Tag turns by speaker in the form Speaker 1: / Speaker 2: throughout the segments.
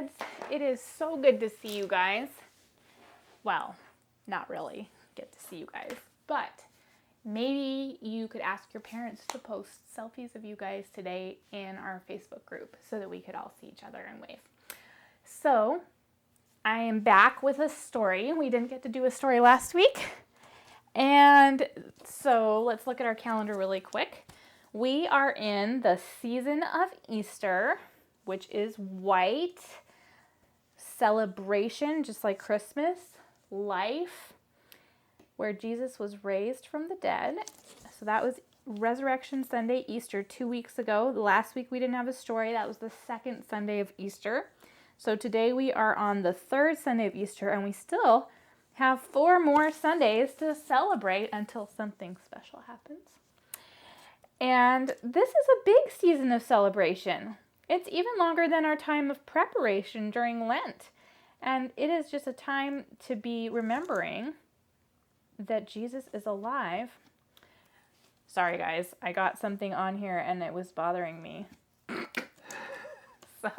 Speaker 1: kids. It is so good to see you guys. Well, not really get to see you guys, but maybe you could ask your parents to post selfies of you guys today in our Facebook group so that we could all see each other and wave. So, I am back with a story. We didn't get to do a story last week. And so, let's look at our calendar really quick. We are in the season of Easter, which is white, celebration, just like Christmas, life, where Jesus was raised from the dead. So that was Resurrection Sunday, Easter, 2 weeks ago. Last week we didn't have a story. That was the second Sunday of Easter. So today we are on the third Sunday of Easter, and we still have 4 more Sundays to celebrate until something special happens. And this is a big season of celebration. It's even longer than our time of preparation during Lent. And it is just a time to be remembering that Jesus is alive. Sorry guys, I got something on here and it was bothering me. So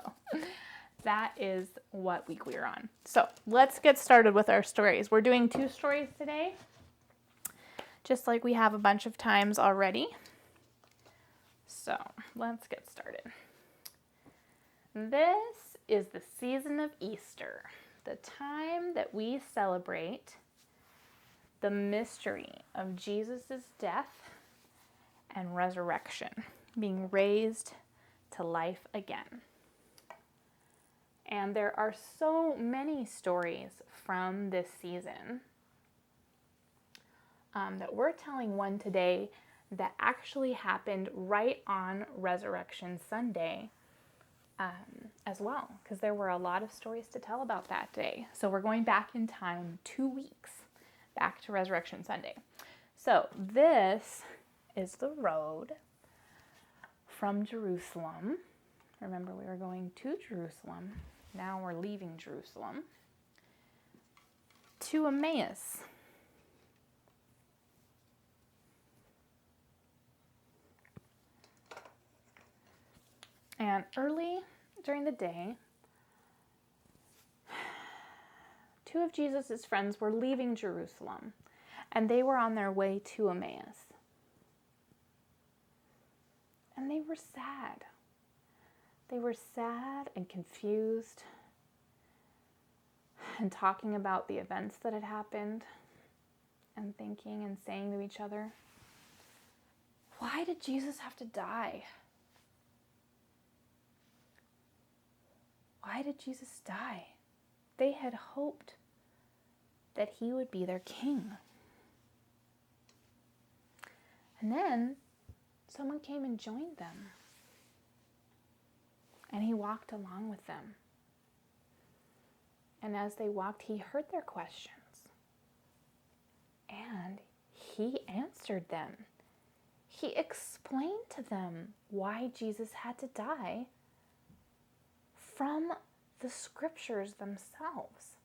Speaker 1: that is what week we are on. So let's get started with our stories. We're doing 2 stories today, just like we have a bunch of times already. So let's get started. This is the season of Easter, the time that we celebrate the mystery of Jesus' death and resurrection, being raised to life again. And there are so many stories from this season that we're telling one today that actually happened right on Resurrection Sunday as well, because there were a lot of stories to tell about that day. So we're going back in time 2 weeks, back to Resurrection Sunday. So this is the road from Jerusalem. Remember, we were going to Jerusalem. Now we're leaving Jerusalem to Emmaus. And early during the day, 2 of Jesus' friends were leaving Jerusalem, and they were on their way to Emmaus. And they were sad. They were sad and confused and talking about the events that had happened and thinking and saying to each other, why did Jesus have to die? Why did Jesus die? They had hoped that he would be their king. And then someone came and joined them. And he walked along with them. And as they walked, he heard their questions. And he answered them. He explained to them why Jesus had to die from the scriptures themselves.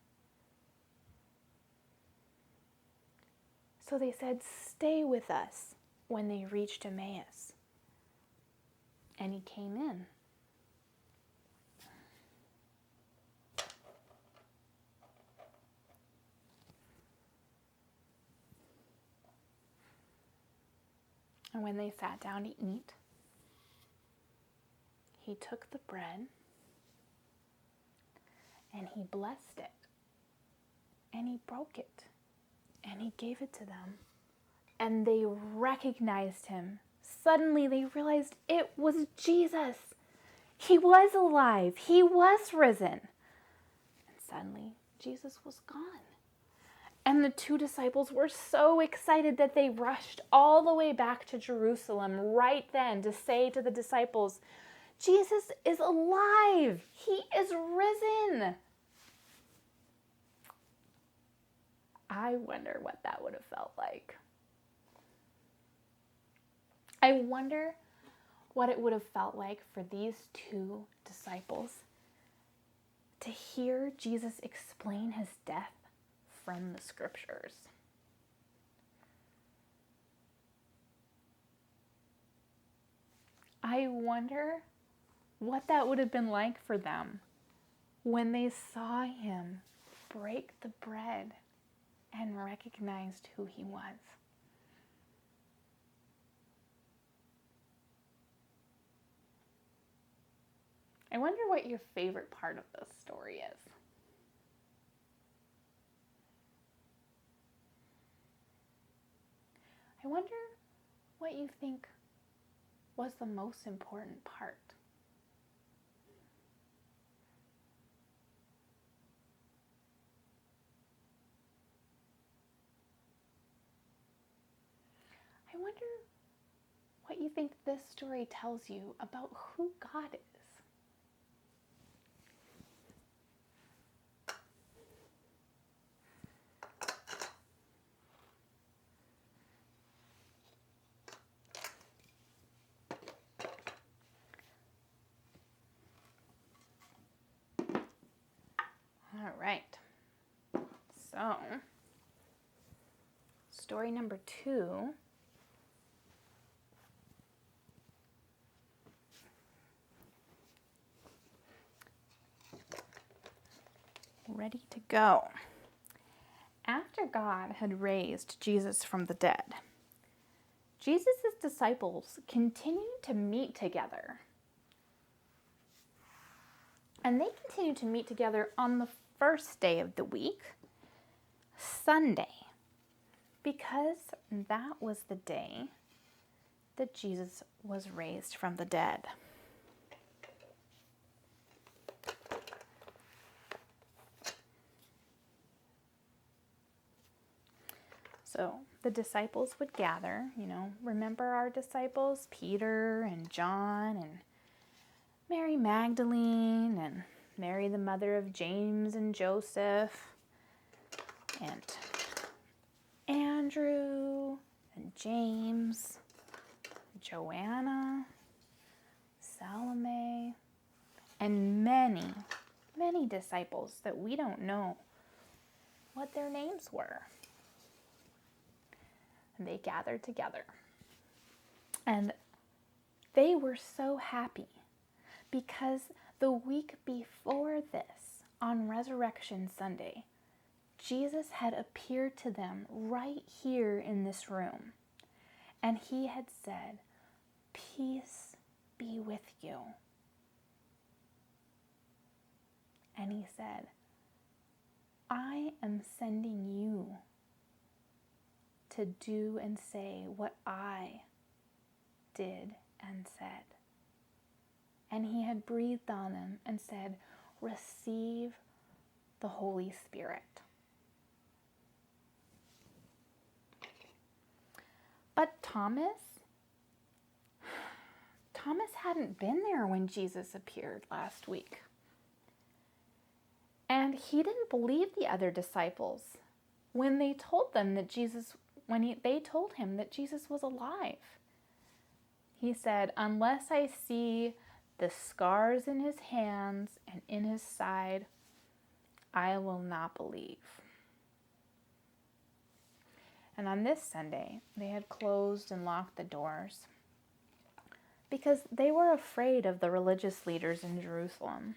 Speaker 1: So they said, stay with us when they reached Emmaus. And he came in. And when they sat down to eat, he took the bread and he blessed it and he broke it and he gave it to them. And they recognized him. Suddenly they realized it was Jesus. He was alive. He was risen. And suddenly Jesus was gone. And the 2 disciples were so excited that they rushed all the way back to Jerusalem right then to say to the disciples, Jesus is alive. He is risen. I wonder what that would have felt like. I wonder what it would have felt like for these 2 disciples to hear Jesus explain his death from the scriptures. I wonder what that would have been like for them when they saw him break the bread and recognized who he was. I wonder what your favorite part of this story is. I wonder what you think was the most important part. I wonder what you think this story tells you about who God is. All right. So, story number 2. Ready to go. After God had raised Jesus from the dead, Jesus' disciples continued to meet together. And they continued to meet together on the first day of the week, Sunday, because that was the day that Jesus was raised from the dead. So the disciples would gather, remember our disciples, Peter and John and Mary Magdalene and Mary, the mother of James and Joseph, and Andrew and James, Joanna, Salome, and many, many disciples that we don't know what their names were. And they gathered together. And they were so happy because the week before this, on Resurrection Sunday, Jesus had appeared to them right here in this room. And he had said, "Peace be with you." And he said, "I am sending you to do and say what I did and said." And he had breathed on them and said, "Receive the Holy Spirit." But Thomas hadn't been there when Jesus appeared last week. And he didn't believe the other disciples when they told them that they told him that Jesus was alive. He said, "Unless I see the scars in his hands and in his side, I will not believe." And on this Sunday, they had closed and locked the doors because they were afraid of the religious leaders in Jerusalem.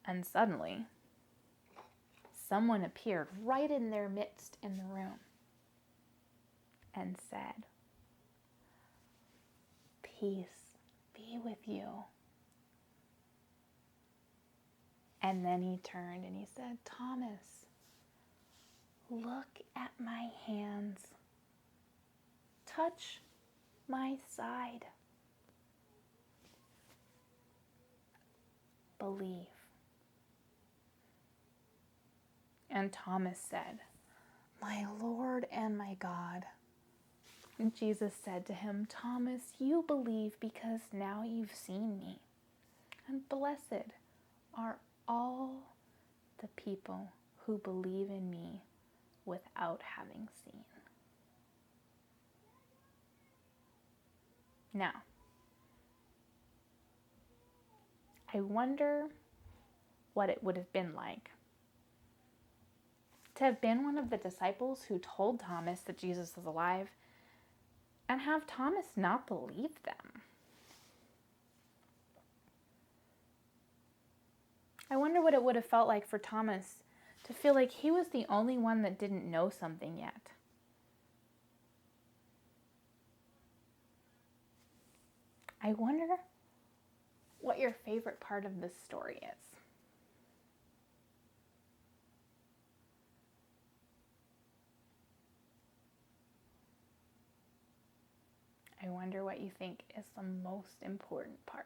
Speaker 1: And suddenly, someone appeared right in their midst in the room and said, "Peace be with you." And then he turned and he said, "Thomas, look at my hands. Touch my side. Believe." And Thomas said, "My Lord and my God." And Jesus said to him, "Thomas, you believe because now you've seen me. And blessed are all the people who believe in me without having seen." Now, I wonder what it would have been like to have been one of the disciples who told Thomas that Jesus was alive and have Thomas not believe them. I wonder what it would have felt like for Thomas to feel like he was the only one that didn't know something yet. I wonder what your favorite part of this story is. I wonder what you think is the most important part.